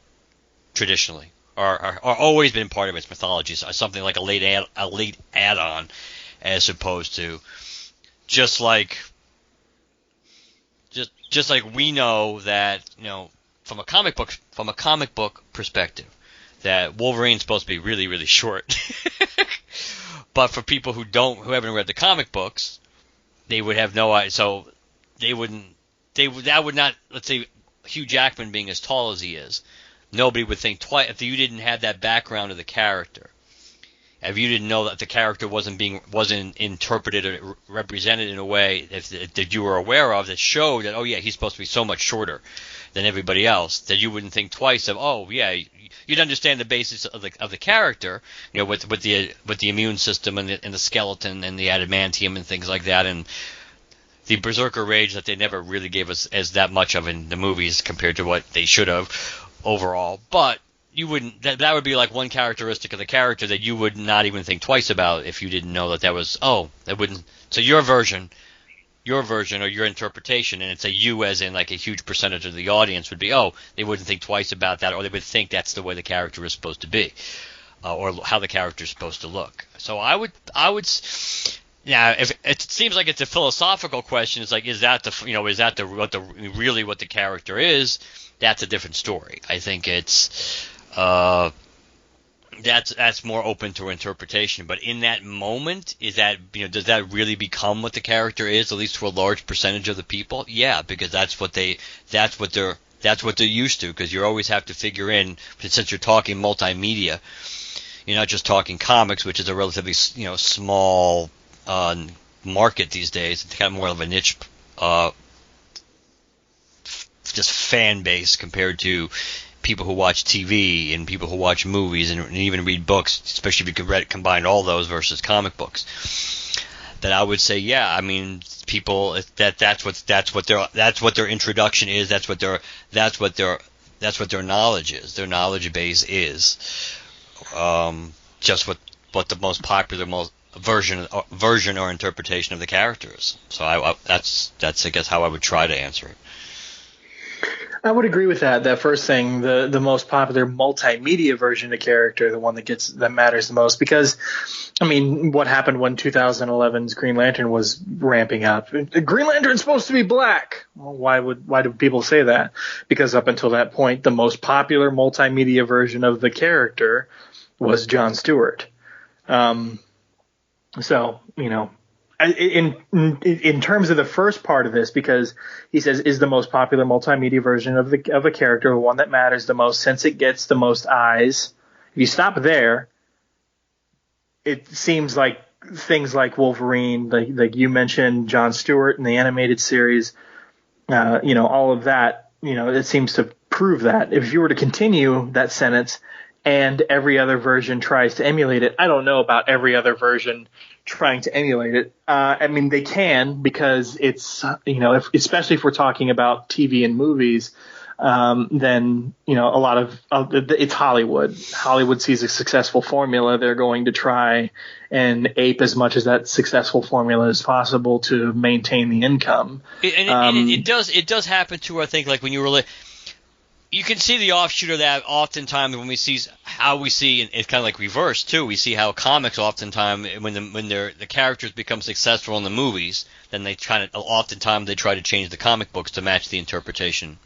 Traditionally, or always been part of its mythology, so something like a late add-on, as opposed to just like we know that from a comic book perspective that Wolverine's supposed to be really, really short, but for people who haven't read the comic books, they would have no idea. So that would not, let's say Hugh Jackman being as tall as he is. Nobody would think twice if you didn't have that background of the character. if you didn't know that the character wasn't interpreted or represented in a way that you were aware of that showed that, oh yeah, he's supposed to be so much shorter than everybody else, that you wouldn't think twice of, oh yeah, you'd understand the basis of the character, with the immune system and the skeleton and the adamantium and things like that, and the berserker rage that they never really gave us as that much of in the movies compared to what they should have overall. But you wouldn't, that would be like one characteristic of the character that you would not even think twice about if you didn't know that was, that wouldn't. So your version or your interpretation, and it's a you as in like a huge percentage of the audience would be, they wouldn't think twice about that, or they would think that's the way the character is supposed to be, or how the character is supposed to look. So I would if it seems like it's a philosophical question, it's like, is that what the character is? That's a different story. I think it's that's more open to interpretation. But in that moment, does that really become what the character is, at least to a large percentage of the people? Yeah, because that's what they're used to. Because you always have to figure in, since you're talking multimedia, you're not just talking comics, which is a relatively small market these days. It's kind of more of a niche, just fan base compared to people who watch TV and people who watch movies and even read books, especially if you could combine all those versus comic books. That I would say, yeah, I mean, people that's what their introduction is. That's what their knowledge is. Their knowledge base is just what the most popular version or interpretation of the characters. So that's I guess how I would try to answer it. I would agree with that first thing, the most popular multimedia version of the character, the one that matters the most, because I mean, what happened when 2011's Green Lantern was ramping up? Green Lantern's supposed to be black. Well, why do people say that? Because up until that point, the most popular multimedia version of the character was Jon Stewart. So, in terms of the first part of this, because he says is the most popular multimedia version of a character, the one that matters the most, since it gets the most eyes. If you stop there, it seems like things like Wolverine, like you mentioned, Jon Stewart in the animated series, all of that, it seems to prove that. If you were to continue that sentence, and every other version tries to emulate it, I don't know about every other version trying to emulate it. I mean, they can, because it's, especially if we're talking about TV and movies, then, a lot of it's Hollywood. Hollywood sees a successful formula. They're going to try and ape as much as that successful formula as possible to maintain the income. And it does happen too, I think, like when you really, you can see the offshoot of that oftentimes when we see how we see, and it's kind of like reverse too. We see how comics oftentimes, when the characters become successful in the movies, then oftentimes they try to change the comic books to match the interpretation,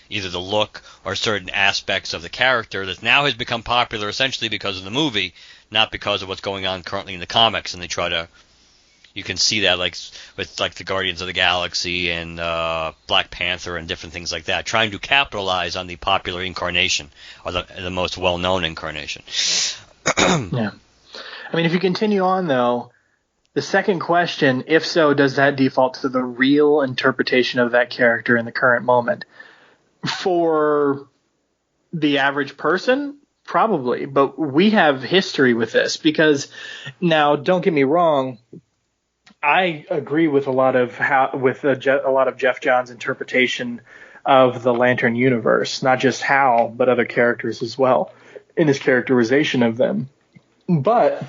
either the look or certain aspects of the character that now has become popular essentially because of the movie, not because of what's going on currently in the comics, and they try to. You can see that with the Guardians of the Galaxy and Black Panther and different things like that, trying to capitalize on the popular incarnation or the most well-known incarnation. Yeah. I mean, if you continue on, though, the second question, if so, does that default to the real interpretation of that character in the current moment? For the average person, probably. But we have history with this because now, don't get me wrong, I agree with a lot of Jeff Johns' interpretation of the Lantern universe, not just Hal, but other characters as well, in his characterization of them. But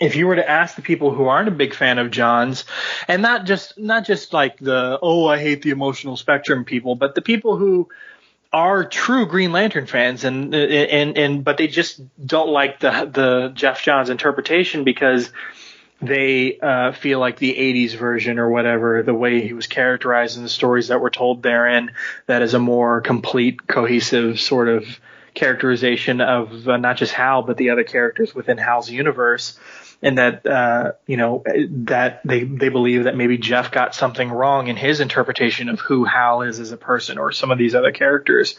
if you were to ask the people who aren't a big fan of Johns, and not just like the I hate the emotional spectrum people, but the people who are true Green Lantern fans but they just don't like the Jeff Johns interpretation because they feel like the 80s version or whatever, the way he was characterized in the stories that were told therein, that is a more complete, cohesive sort of characterization of not just Hal, but the other characters within Hal's universe. And that, that they believe that maybe Jeff got something wrong in his interpretation of who Hal is as a person or some of these other characters.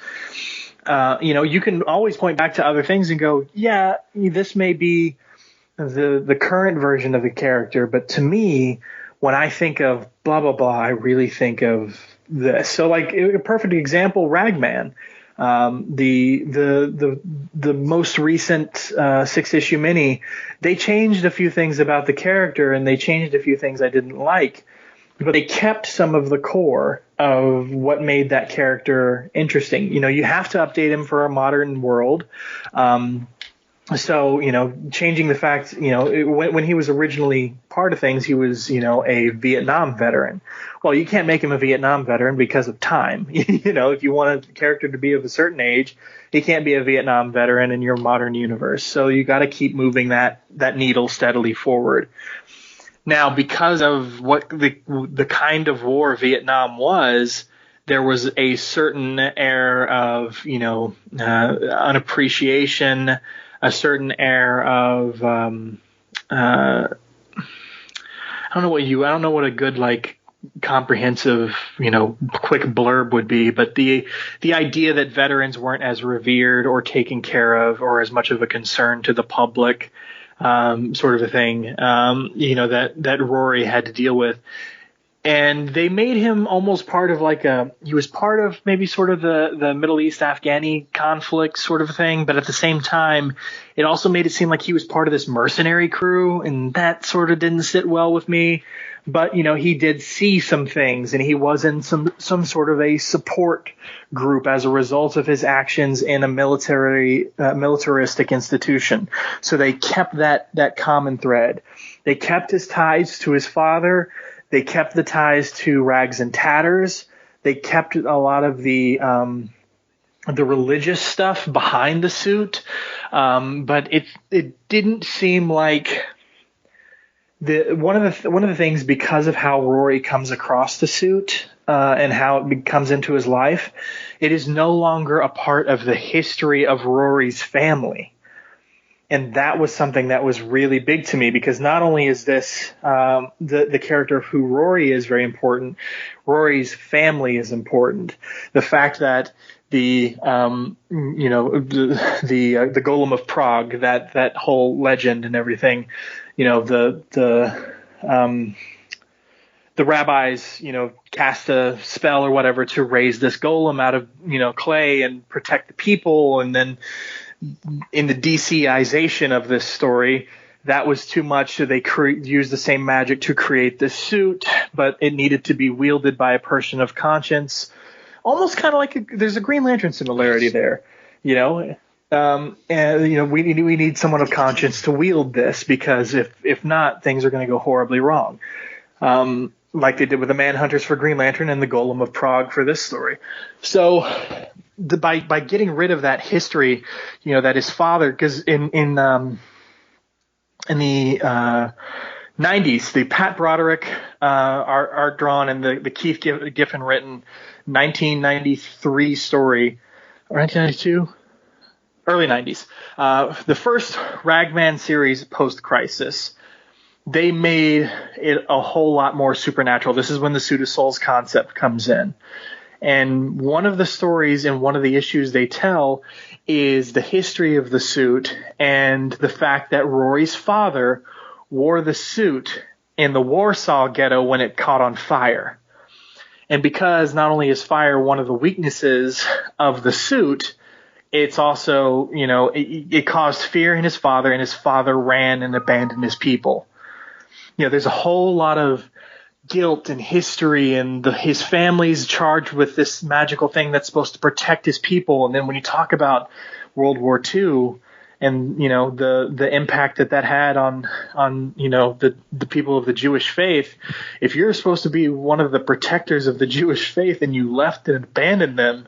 You can always point back to other things and go, yeah, this may be the current version of the character, but to me, when I think of blah blah blah, I really think of this. So like a perfect example, Ragman. The most recent 6-issue mini, they changed a few things about the character and they changed a few things I didn't like, but they kept some of the core of what made that character interesting. You have to update him for a modern world. So, changing the fact, when he was originally part of things, he was, a Vietnam veteran. Well, you can't make him a Vietnam veteran because of time. If you want a character to be of a certain age, he can't be a Vietnam veteran in your modern universe. So you got to keep moving that needle steadily forward. Now, because of what the kind of war Vietnam was, there was a certain air of, unappreciation, a certain air of I don't know what a good comprehensive quick blurb would be, but the idea that veterans weren't as revered or taken care of or as much of a concern to the public, sort of a thing, that Rory had to deal with. And they made him almost part of he was part of maybe sort of the Middle East Afghani conflict sort of thing. But at the same time, it also made it seem like he was part of this mercenary crew. And that sort of didn't sit well with me. But, he did see some things and he was in some sort of a support group as a result of his actions in a militaristic institution. So they kept that common thread. They kept his ties to his father. They kept the ties to Rags and Tatters. They kept a lot of the religious stuff behind the suit, but it didn't seem like one of the things, because of how Rory comes across the suit and how it comes into his life, it is no longer a part of the history of Rory's family. And that was something that was really big to me, because not only is this the character of who Rory is very important, Rory's family is important. The fact that the Golem of Prague, that whole legend and everything, the rabbis, cast a spell or whatever to raise this golem out of clay and protect the people, and then in the DCization of this story, that was too much, so they used the same magic to create this suit, but it needed to be wielded by a person of conscience. Almost kind of like there's a Green Lantern similarity there, and we need someone of conscience to wield this, because if not, things are going to go horribly wrong, like they did with the Manhunters for Green Lantern and the Golem of Prague for this story. So by getting rid of that history, that his father, because in the 90s, the Pat Broderick art drawn and the Keith Giffen written 1993 story, or 1992, early 90s, the first Ragman series post-Crisis, they made it a whole lot more supernatural. This is when the Suit of Souls concept comes in. And one of the stories and one of the issues they tell is the history of the suit and the fact that Rory's father wore the suit in the Warsaw ghetto when it caught on fire. And because not only is fire one of the weaknesses of the suit, it's also, it caused fear in his father, and his father ran and abandoned his people. There's a whole lot of guilt and history, and his family's charged with this magical thing that's supposed to protect his people. And then when you talk about World War II and, the impact that had on the people of the Jewish faith, if you're supposed to be one of the protectors of the Jewish faith and you left and abandoned them,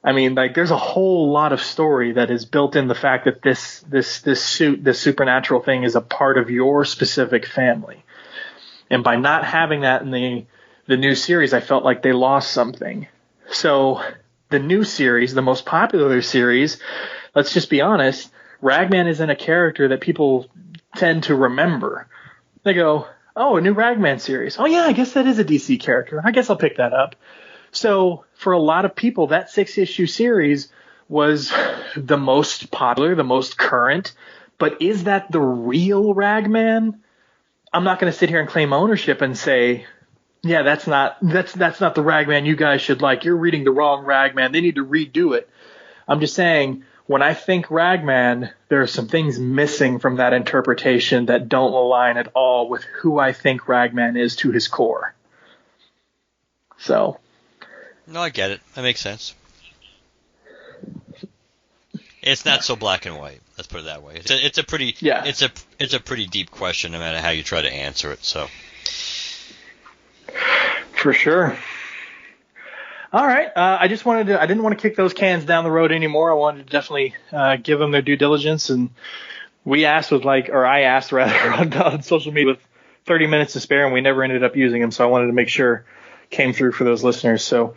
I mean, there's a whole lot of story that is built in the fact that this suit, this supernatural thing, is a part of your specific family. And by not having that in the new series, I felt like they lost something. So the new series, the most popular series, let's just be honest, Ragman isn't a character that people tend to remember. They go, oh, a new Ragman series. Oh, yeah, I guess that is a DC character. I guess I'll pick that up. So for a lot of people, that 6-issue series was the most popular, the most current, But is that the real Ragman? I'm not going to sit here and claim ownership and say, yeah, that's not the Ragman you guys should like. You're reading the wrong Ragman. They need to redo it. I'm just saying, when I think Ragman, there are some things missing from that interpretation that don't align at all with who I think Ragman is to his core. So. No, I get it. That makes sense. It's not so black and white. Let's put it that way. It's a pretty deep question, no matter how you try to answer it. So. For sure. All right. I didn't want to kick those cans down the road anymore. I wanted to definitely give them their due diligence. And I asked on social media with 30 minutes to spare, and we never ended up using them. So I wanted to make sure came through for those listeners. So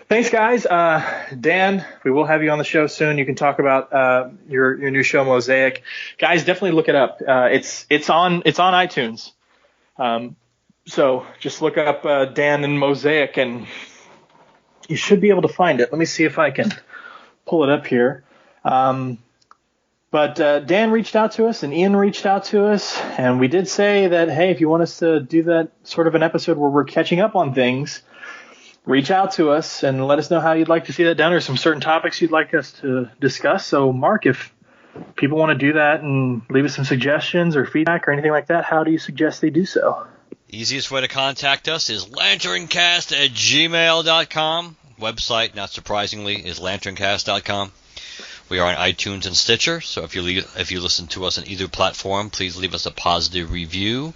thanks, guys. Dan, we will have you on the show soon. You can talk about your new show, Mosaic. Guys, definitely look it up. It's on iTunes. So just look up Dan and Mosaic, and you should be able to find it. Let me see if I can pull it up here. But Dan reached out to us, and Ian reached out to us, and we did say that, hey, if you want us to do that sort of an episode where we're catching up on things, reach out to us and let us know how you'd like to see that done, or some certain topics you'd like us to discuss. So, Mark, if people want to do that and leave us some suggestions or feedback or anything like that, how do you suggest they do so? Easiest way to contact us is lanterncast@gmail.com. Website, not surprisingly, is lanterncast.com. We are on iTunes and Stitcher, so if you listen to us on either platform, please leave us a positive review.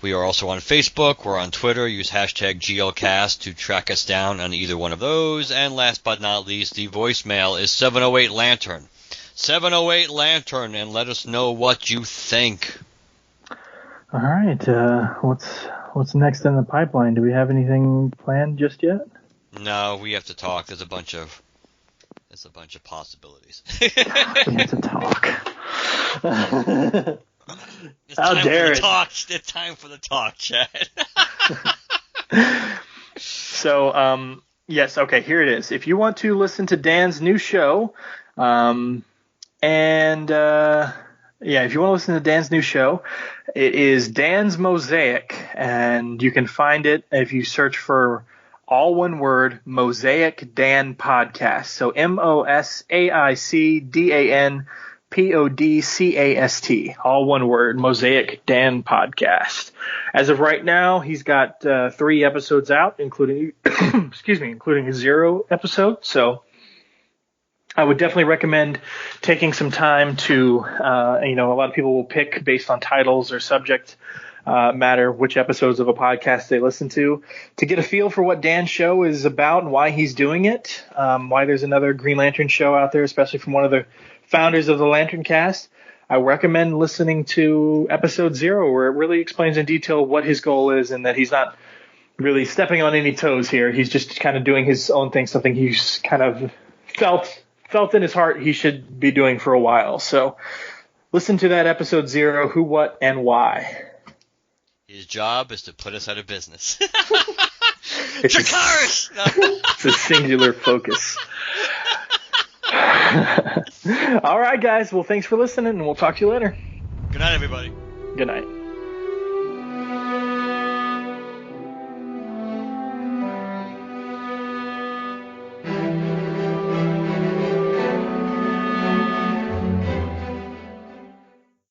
We are also on Facebook. We're on Twitter. Use hashtag GLCast to track us down on either one of those. And last but not least, the voicemail is 708-LANTERN. 708-LANTERN, and let us know what you think. All right. What's next in the pipeline? Do we have anything planned just yet? No, we have to talk. There's a bunch of possibilities. We have to talk. How dare it? It's time for the talk, Chad. So, yes, okay, here it is. If you want to listen to Dan's new show, if you want to listen to Dan's new show, it is Dan's Mosaic, and you can find it if you search for all one word, Mosaic Dan Podcast. So MOSAICDANPODCAST, all one word, Mosaic Dan Podcast. As of right now, he's got 3 episodes out, including including a 0 episode. So I would definitely recommend taking some time to, a lot of people will pick based on titles or subject matter which episodes of a podcast they listen to get a feel for what Dan's show is about and why he's doing it, why there's another Green Lantern show out there, especially from one of the founders of the LanternCast. I recommend listening to episode 0, where it really explains in detail what his goal is and that he's not really stepping on any toes here. He's just kind of doing his own thing, something he's kind of felt in his heart he should be doing for a while. So listen to that episode 0, who, what, and why. His job is to put us out of business. It's a singular focus. All right, guys. Well, thanks for listening, and we'll talk to you later. Good night, everybody. Good night.